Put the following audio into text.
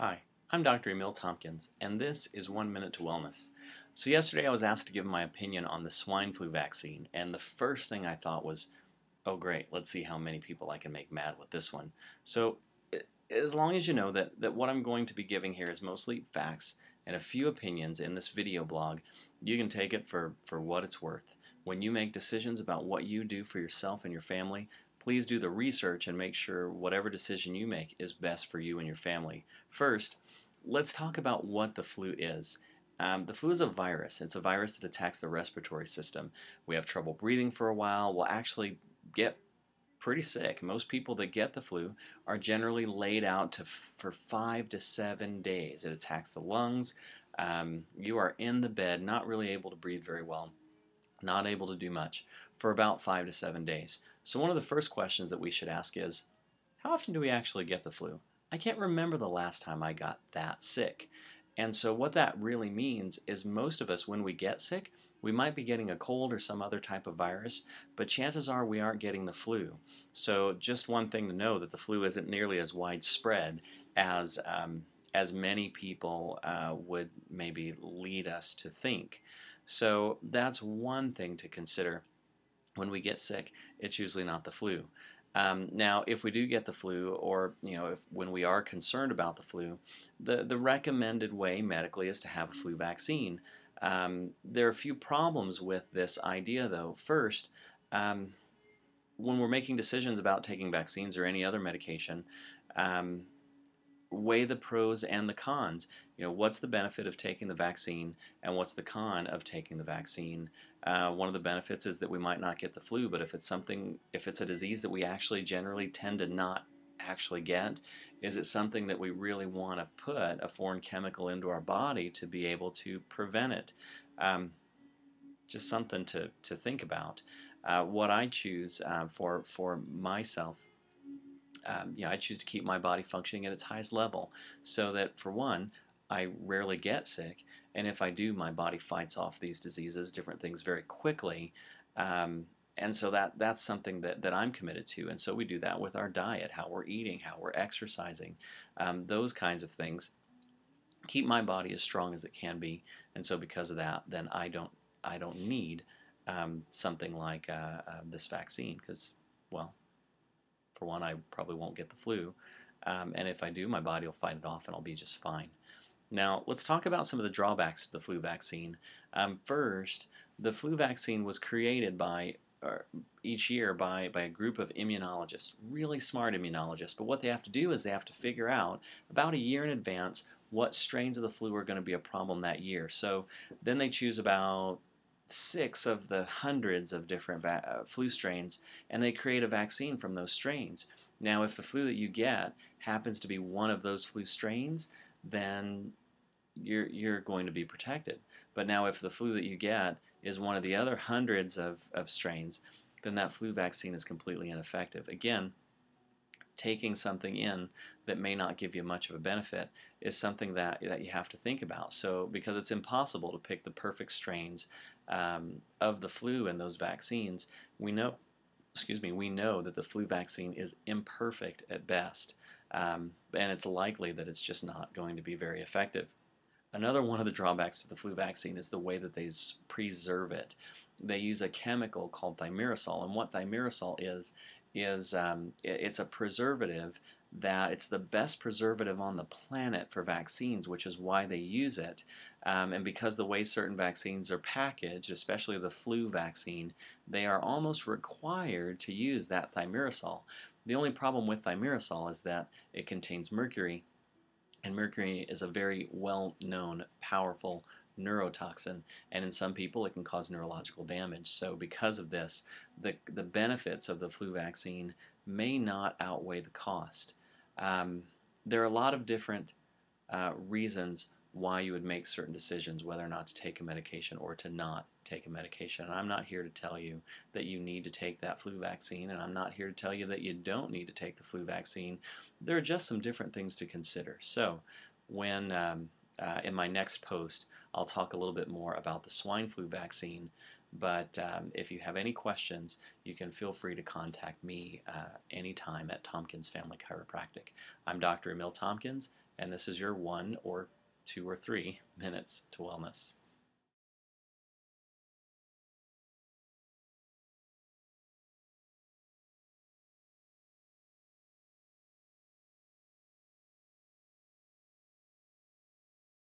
Hi, I'm Dr. Emil Tompkins, and this is 1 Minute to Wellness. So yesterday I was asked to give my opinion on the swine flu vaccine, and the first thing I thought was, oh great, let's see how many people I can make mad with this one. So as long as you know that what I'm going to be giving here is mostly facts and a few opinions in this video blog, you can take it for what it's worth. When you make decisions about what you do for yourself and your family, please do the research and make sure whatever decision you make is best for you and your family. First, let's talk about what the flu is. The flu is a virus. It's a virus that attacks the respiratory system. We have trouble breathing for a while. We'll actually get pretty sick. Most people that get the flu are generally laid out for 5 to 7 days. It attacks the lungs. You are in the bed, not really able to breathe very well, not able to do much for about 5 to 7 days. So one of the first questions that we should ask is, how often do we actually get the flu? I can't remember the last time I got that sick. And so what that really means is most of us, when we get sick, we might be getting a cold or some other type of virus, but chances are we aren't getting the flu. So just one thing to know, that the flu isn't nearly as widespread as many people would maybe lead us to think. So that's one thing to consider. When we get sick, it's usually not the flu. Now, if we do get the flu, or when we are concerned about the flu, the recommended way medically is to have a flu vaccine. There are a few problems with this idea, though. First, when we're making decisions about taking vaccines or any other medication, weigh the pros and the cons. What's the benefit of taking the vaccine and what's the con of taking the vaccine? One of the benefits is that we might not get the flu, but if it's a disease that we actually generally tend to not actually get, is it something that we really want to put a foreign chemical into our body to be able to prevent it? Just something to think about. What I choose for myself, I choose to keep my body functioning at its highest level, so that, for one, I rarely get sick, and if I do, my body fights off these diseases, different things, very quickly. And so that's something that I'm committed to, and so we do that with our diet, how we're eating, how we're exercising, those kinds of things keep my body as strong as it can be, and so because of that, then I don't need something like this vaccine, because, well, for one, I probably won't get the flu, and if I do, my body will fight it off and I'll be just fine. Now, let's talk about some of the drawbacks to the flu vaccine. First, the flu vaccine was created each year by a group of immunologists, really smart immunologists, but what they have to do is they have to figure out about a year in advance what strains of the flu are going to be a problem that year. So then they choose about 6 of the hundreds of different flu strains, and they create a vaccine from those strains. Now, if the flu that you get happens to be one of those flu strains, then you're going to be protected. But now, if the flu that you get is one of the other hundreds of strains, then that flu vaccine is completely ineffective. Again, taking something in that may not give you much of a benefit is something that you have to think about. So, because it's impossible to pick the perfect strains of the flu in those vaccines, we know that the flu vaccine is imperfect at best, and it's likely that it's just not going to be very effective. Another one of the drawbacks to the flu vaccine is the way that they preserve it. They use a chemical called Thimerosal, and what Thimerosal is it's a preservative it's the best preservative on the planet for vaccines, which is why they use it. And because the way certain vaccines are packaged, especially the flu vaccine, they are almost required to use that Thimerosal. The only problem with Thimerosal is that it contains mercury, and mercury is a very well-known, powerful neurotoxin, and in some people it can cause neurological damage. So because of this, the benefits of the flu vaccine may not outweigh the cost. There are a lot of different reasons why you would make certain decisions whether or not to take a medication or to not take a medication. And I'm not here to tell you that you need to take that flu vaccine, and I'm not here to tell you that you don't need to take the flu vaccine. There are just some different things to consider. So when in my next post, I'll talk a little bit more about the swine flu vaccine, but if you have any questions, you can feel free to contact me anytime at Tompkins Family Chiropractic. I'm Dr. Emil Tompkins, and this is your 1 or 2 or 3 minutes to wellness.